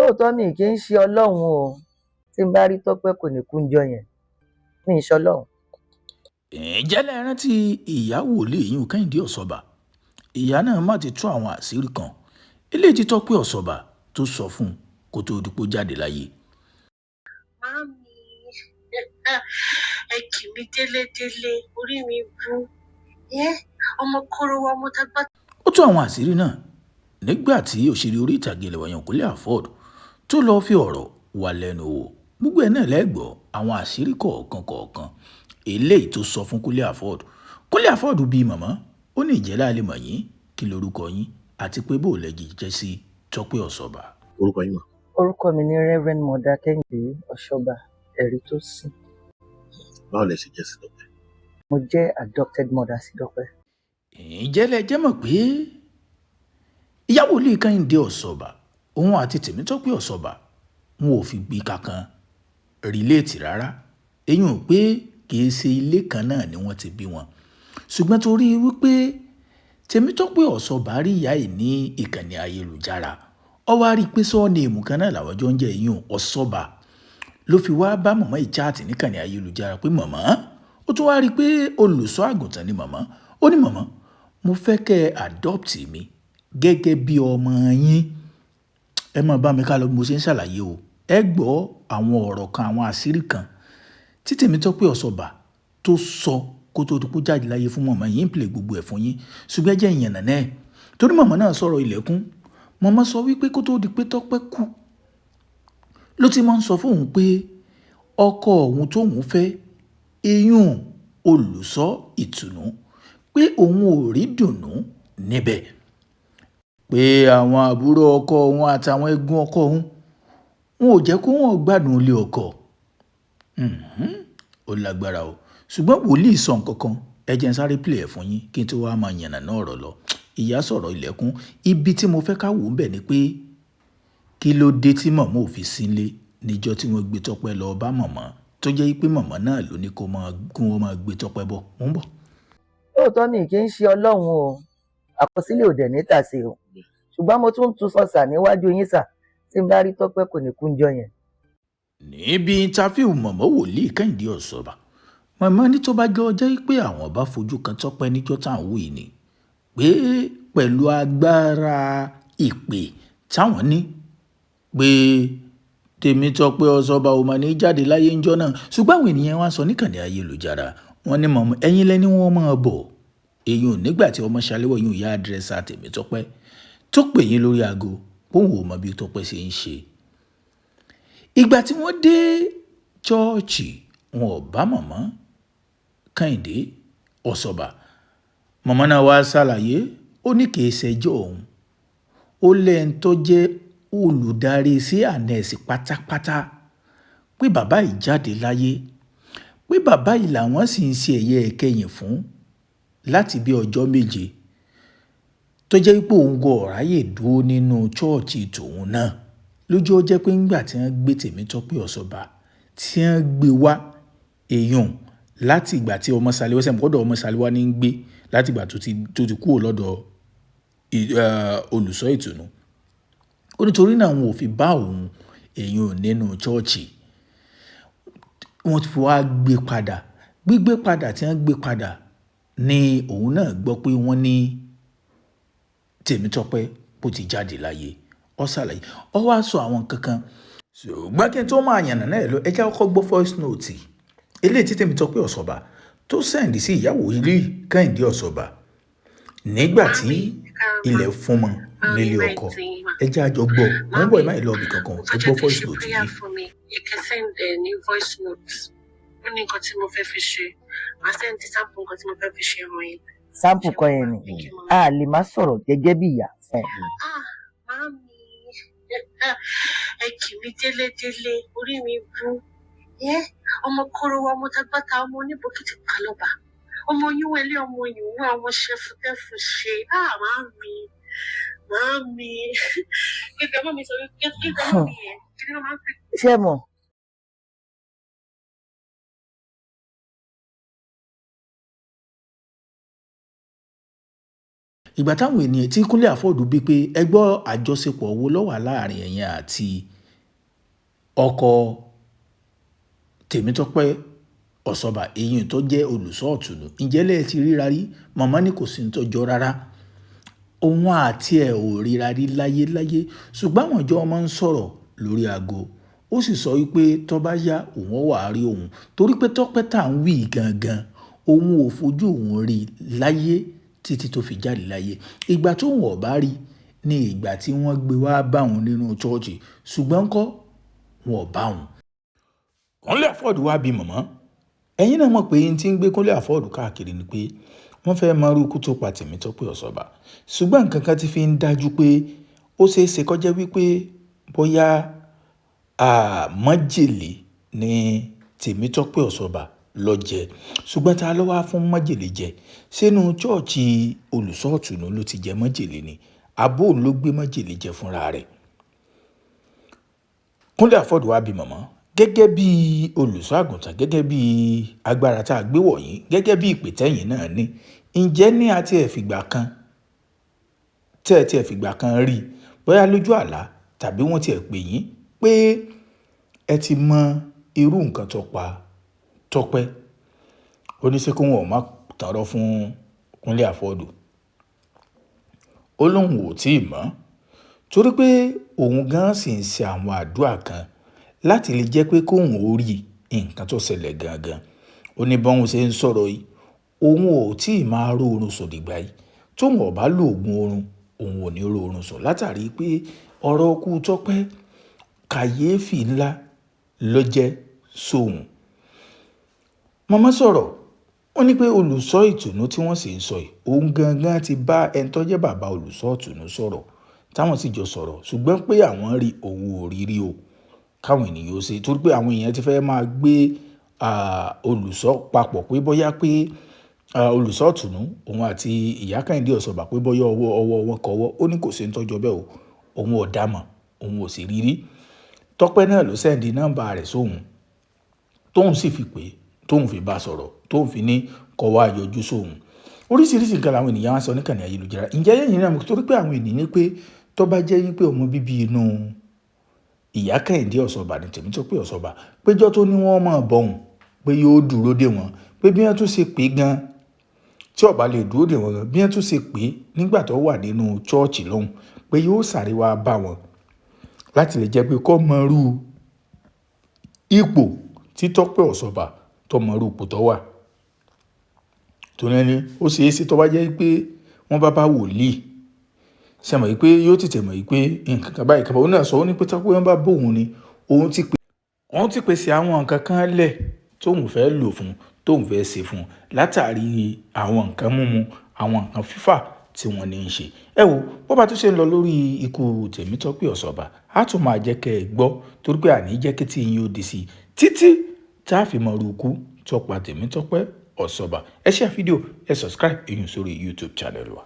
lóòótọ́ mi kì í ṣe ọlọ́run o, tí n bá rí Tọ́pẹ́ kò ní kú ńjọ́ yẹn, mi ì ṣọlọ́run. ǹjẹ́ lẹ rántí ìyá wòlíì yìí Kẹ́hìndé Ọ̀ṣọ́bà? ìyá náà má ti tú àwọn àṣírí kan eléyìí tí Tọ́pẹ́ Ọ̀ṣọ́bà tó sọ fún un kó tó di pé ó jáde láyé. Màámi, ẹ kì mí délédélé, orí mi bú. Ọmọ kóró wa mo tagbá. ó tú àwọn àṣírí náà nígbà tí òṣèré orí ìtàgé ilẹ̀ wọ̀nyẹn Kúnlé Afọ́ọ̀dù tó lọ́ọ́ fi ọ̀rọ̀ wà lẹ́nu wò. gbogbo ẹ̀ náà lẹ́gbọ̀ọ́ àwọn àṣírí kọ̀ọ̀kan eléyìí tó sọ fún Kúnlé Afọ́ọ̀dù. Kúnlé Afọ́ọ̀dù bíi màmá ó ní ìjẹ́lá lè mọ̀ yín kí lorúkọ yín àti pé bó lẹ́jì jẹ́ sí Tọ́pẹ́ Ọ̀ṣọ́bà. orúkọ yín mà. Orúkọ mi ni Reverend Mother Kẹ́hìndé Ọ̀ṣọ́bà Ẹ̀rítòsìn. báwo lẹ ṣe jẹ́ sí Tọ́pẹ́? Mo jẹ́ adopted mother sí Tọ́pẹ́. ǹjẹ́ lẹ jẹ́ mọ̀ pé ìyá wòlíì Kẹ́hìndé Ọ̀ṣọ́bà òun àti Tèmítọ́pẹ́ Ọ̀ṣọ́bà wọn ò fi gbé kankan rìléètì rárá. èyí ò pé kìí ṣe ilé kan náà ni wọ́n ti bí wọn, ṣùgbọ́n torí wípé Tèmítọ́pẹ́ Ọ̀ṣọ́bà rí ìyá yìí ní ìkànnì ayélujára, ó wá rí i pé sọ́ọ̀nì èmù kan náà làwọn jọ ń jẹ́ ìyún Ọ̀ṣọ́bà, ló fi wá bá màmá yìí chaàtì níkànnì ayélujára pé màmá, ó tún wá rí i pé olùṣọ́ àgùntàn ni màmá. ó ní màmá, mo fẹ́ kẹ́ ẹ adopt mi gẹ́gẹ́ bí ọmọ yín. ẹ máa bá mi ká lọ bí mo ṣe ń ṣàlàyé o. ẹ gbọ́ àwọn ọ̀rọ̀ kan, àwọn àṣírí kan tí Tèmítọ́pẹ́ Ọ̀ṣọ́bà tó sọ kó tó dúpọ̀ jáde láyé fún màmá yìí ń pèlè gbogbo ẹ̀ fún yín, ṣùgbọ́n ẹ jẹ́ ìyànnà náà torí màmá náà sọ̀rọ̀ ilẹ̀kùn. màmá sọ wípé kó tó di pé Tọ́pẹ́ kú ló ti máa ń sọ fóun pé ọkọ òun tóun fẹ́ eyín olùṣọ́ ìtùnú pé òun ò rí dùnnú níbẹ̀, pé àwọn àbúrò ọkọ òun àtàwọn ẹ̀gbọ́n ọkọ òun wọn ò jẹ́ kó wọn gbádùn ilé ọkọ. ó lágbára o, ṣùgbọ́n wòlíì sọ nǹkan kan, ẹ jẹ́ n sáré play ẹ̀ fún yín kí n tó wá máa yànnà náà ọ̀rọ̀ lọ. ìyá sọ̀rọ̀ ilẹ̀kùn, ibi tí mo fẹ́ ká wò ń bẹ̀ ni pé kí ló dé tí màmá ò fi sílé níjọ́ tí wọ́n gbé Tọ́pẹ́ lọ bá màmá, tó jẹ́ pé màmá náà ló ní kó wọ́n máa gbé Tọ́pẹ́ bọ̀. mo ń bọ̀. Lóòótọ́ mi kì í ṣe ọlọ́run o, àkọsílẹ̀ òdẹ̀ ní tàsé o, ṣùgbọ́n mo tún tu sọ̀sà níwájú yín sà, tí n bá rí Tọ́pẹ́ kò ní kú ńjọ́ yẹn. níbi ìntàfíù màmá wòlíì Kẹ́hìndé Ọ̀ṣọ́bà, màmá ní tó bá jọ jẹ́ pé àwọn bá fojú kan Tọ́pẹ́ níjọ́ táwọn wò yìí ni, pé pẹ̀lú agbára ìpè táwọn ní, pé Tèmítọ́pẹ́ Ọ̀ṣọ́bà ò mà ní jáde láyé ńjọ́ náà. ṣùgbọ́n àwọn ènìyàn wá sọ níkànnì ayélujára, wọ́n ní màmá ẹ̀yin lẹ́ni wọ́n máa bọ̀. èyí ò nígbà tí ọmọ ṣàléwọ̀ yìí ò yá àdírẹ́sà Tèmítọ́pẹ́ tó pè yín lórí aago bóun ò mọ bí Tọ́pẹ́ ṣe ń ṣe. ìgbà tí wọ́n dé chọ́ọ̀chì wọn ò bá màmá Kẹ́hìndé Ọ̀ṣọ́bà. màmá náà wá ṣàlàyé, ó ní kì í ṣẹjọ́ òun, ó lẹ́yìn tó jẹ́ olùdarí sí ànẹ́ẹ̀sì pátápátá, pé bàbá yìí jáde láyé, pé bàbá yìí làwọn sì ń ṣe ẹ̀yẹ ìkẹyìn fún láti bí ọjọ́ méje, tó jẹ́ pé òun gọ ọ̀ráyè dúró nínú chọ́ọ̀chì tòun náà. lójú ó jẹ́ pé ńgbà tí wọ́n gbé Tèmítọ́pẹ́ Ọ̀ṣọ́bà tí wọ́n gbé wá èèyàn láti ìgbà tí ọmọ Ṣàléwá sẹ́mi kọ́dọ̀ ọmọ Ṣàléwá ní ń gbé láti ìgbà tó ti kúrò lọ́dọ̀ olùṣọ́ ìtùnú. ó nítorí náà wọn ò fi bá òun èèyàn nínú chọ́ọ̀chì, wọ́n ti fi wá gbé padà. gbígbé padà tí wọ́n gbé padà ni òun náà gbọ́ pé wọ́n ní Tèmítọ́pẹ́ bó ti jáde láyé. ó ṣàlàyé, ó wá sọ àwọn kankan, ṣùgbọ́n kí n tó máa yànnà náà lọ, ẹ jẹ́ kọ́kọ́ gbọ́ voice note eléyìí tí Tèmítọ́pẹ́ Ọ̀ṣọ́bà tó sẹ́ǹdì sí ìyá wòlíì Kẹ́hìndé Ọ̀ṣọ́bà nígbà tí ilẹ̀ fún mọ́ nílé ọkọ. ẹ jẹ́ àjọ gbọ́, wọ́n bọ̀ ẹ̀ máa lọ ibì kankan, ẹ gbọ́ voice note yìí. ní voice note ó ní nǹkan tí mo fẹ́ fi ṣe, màá sẹ́ǹdì sample nǹkan tí mo fẹ́ fi ṣe hàn yín. Sample kan yẹn ni a lè má sọ̀rọ̀ gẹ́gẹ́ bí ìyá fún ẹ. Màámi, ẹ kì mí délédélé, orí mi bú. ọmọ kóró wa mo tagbáta, ọmọ oníbòkìtì pálọ́bà, ọmọ yúwẹ̀lé, ọmọ ìwú, àwọn ṣẹfútẹ́fù ṣe. Màámi, kíkẹ́ mọ́ mi sọ wípé kíkẹ́ mọ́ mi yẹn kí ló máa ń pè. ṣé mọ̀ ìgbà táwọn ènìyàn tí Kúnlé Afọ́ọ̀dù bí pé ẹ gbọ́ àjọṣepọ̀ wo ló wà láàrin ẹ̀yin àti ọkọ Tèmítọ́pẹ́ Ọ̀ṣọ́bà èyí tó jẹ́ olùṣọ́ ọ̀tùnú ǹjẹ́ lẹ́ẹ̀ ti ríra rí? Màmá ní kò sí ní tọ́jọ́ rárá, òun àti ẹ̀ ò ríra rí láyéláyé, ṣùgbọ́n àwọn ìjọ máa ń sọ̀rọ̀ lórí aago. Ó sì sọ wípé tó bá yá òun wà á rí òun, torí pé Tọ́pẹ́ tá à ń wí gangan òun ò fojú òun rí láyé títí tó fi jáde láyé. Ìgbà tó òun ò bá rí ní ìgbà tí wọ́n gbé wá bá òun nínú chọ́ọ̀chì, ṣùgbọ́n ńkọ́ wọn ò bá òun. Kúnlé Afọ́ọ̀dù wá bí màmá. Ẹ̀yin náà mọ̀ pé yín tí ń gbé Kúnlé Afọ́ọ̀dù káàkiri ni pé wọ́n fẹ́ mọ irú ikú tó pa Tèmítọ́pẹ́ Ọ̀ṣọ́bà, ṣùgbọ́n nǹkan kan ti fi ń dájú pé ó ṣeé ṣe kó jẹ́ wípé bóyá májèlé ni Tèmítọ́pẹ́ Ọ̀ṣọ́bà ló jẹ, ṣùgbọ́n ta ló wá fún májèlé jẹ? Sínú chọ́ọ̀chì olùṣọ́ ọ̀tùnú ló ti jẹ májèlé ni, àbó ló gbé májèlé jẹ fúnra rẹ̀? Kúnlé Afọ́ọ̀dù wá bí màmá gẹ́gẹ́ bí olùṣọ́ àgùntàn, gẹ́gẹ́ bí agbára tá a gbé wọ̀nyí, gẹ́gẹ́ bí ìpè tẹ́yìn náà ní, ǹjẹ́ ní àti ẹ̀fìgbà kan tẹ́ ẹ fìgbà kan rí bóyá lójú àlá tàbí wọ́n ti ẹ̀ pè yín pé ẹ ti mọ irú nǹkan tó pa Tọ́pẹ́? Ó ní ṣé kó wọn ò má tọrọ fún Kúnlé Afọ́ọ̀dù. Ó lóun ò tí ì mọ̀, torí pé òun gan sì ń ṣe àwọn àdúrà kan láti lè jẹ́ pé kóun ó rí nǹkan tó ṣẹlẹ̀ gangan. Ó ní bọ́n ṣe ń sọ̀rọ̀ yìí òun ò tí ì máa ró oorun sùn dìgbà yìí, tóun ò bá lo oògùn oorun òun ò ní ró oorun sùn, látàrí pé ọ̀rọ̀ ikú Tọ́pẹ́ kàyéfì ńlá ló jẹ́ sóhun. Màmá sọ̀rọ̀, wọ́n ní pé olùṣọ́ ìtùnú tí wọ́n sì ń sọ yìí òun gangan ti bá ẹni tó jẹ́ bàbá olùṣọ́ ìtùnú sọ̀rọ̀, táwọn sì jọ sọ̀rọ̀, ṣùgbọ́n pé àwọn rí òun ò rí rí o, káwọn ènìyàn ó ṣe, torí pé àwọn èèyàn ti fẹ́ máa gbé olùṣọ́ papọ̀ pé bóyá pé olùṣọ́ ìtùnú òun àti ìyá Kẹ́hìndé Ọ̀ṣọ́bà pé bóyá ọwọ́ wọn kọ́wọ́. Ó ní kò sí ní tọ́jọ́ bẹ́ẹ̀ o, òun ò dámọ̀, òun ò sì rí rí. Tọ́pẹ́ náà ló sẹ́ndì nọ́mbà rẹ̀ sóhun, tóun sì fi pé tóun fi bá sọ̀rọ̀, tóun fi ní kó wá yọjú sóhun. Oríṣiríṣi nǹkan làwọn ènìyàn wá sọ níkànnì ayélujára. Ǹjẹ́ yẹ̀yin náà mọ̀, torí pé àwọn ènìyàn pé tó bá jẹ́ yín pé ọmọ bíbí inú ìyá Kẹ́hìndé Ọ̀ṣọ́bà ní Tèmítọ́pẹ́ Ọ̀ṣọ́bà, péjọ́ tó ní wọ́n máa bọ̀ òun pé yóò dúró dè wọ́n, pé bí wọ́n tún ṣe pé gan tí ó bá lè dúró dè wọ́n gan, bí wọ́n tún ṣe pé nígbà tó wà nínú chọ́ọ̀chì lọ́hùn pé yóò sáré wá bá wọn láti lè jẹ́ pé kó mọrú ipò tí Tọ́pẹ́ Ọ̀ṣọ́bà tó mọrú ipò tó wà. tó ní ó ṣeé ṣe tó bá jẹ́ pé wọ́n bá wòlíì ṣe mọ̀ pé yóò tètè mọ̀ pé nǹkan kan báyìí kan bá òun náà sọ, ó ní pé tó pé wọ́n bá bóun ni òun ti pèsè àwọn nǹkan kan lẹ̀ tóun fẹ́ lò fún, tóun fẹ́ ṣe fún, látàrí àwọn nǹkan mímu, àwọn nǹkan fífà tí wọ́n ní í ṣe. Ẹ wo bó bá tún ṣe ń lọ lórí ikú Tèmítọ́pẹ́ Ọ̀ṣọ́bà, á tún máa jẹ́ kẹ́ ẹ gbọ́, torí pé àní jẹ́ kí tí yín ó di sí i títí tá a fi mọ irú ikú tó pa Tèmítọ́pẹ́ Ọ̀ṣọ́bà. Ẹ share fídíò, ẹ subscribe èyí sórí YouTube channel wa.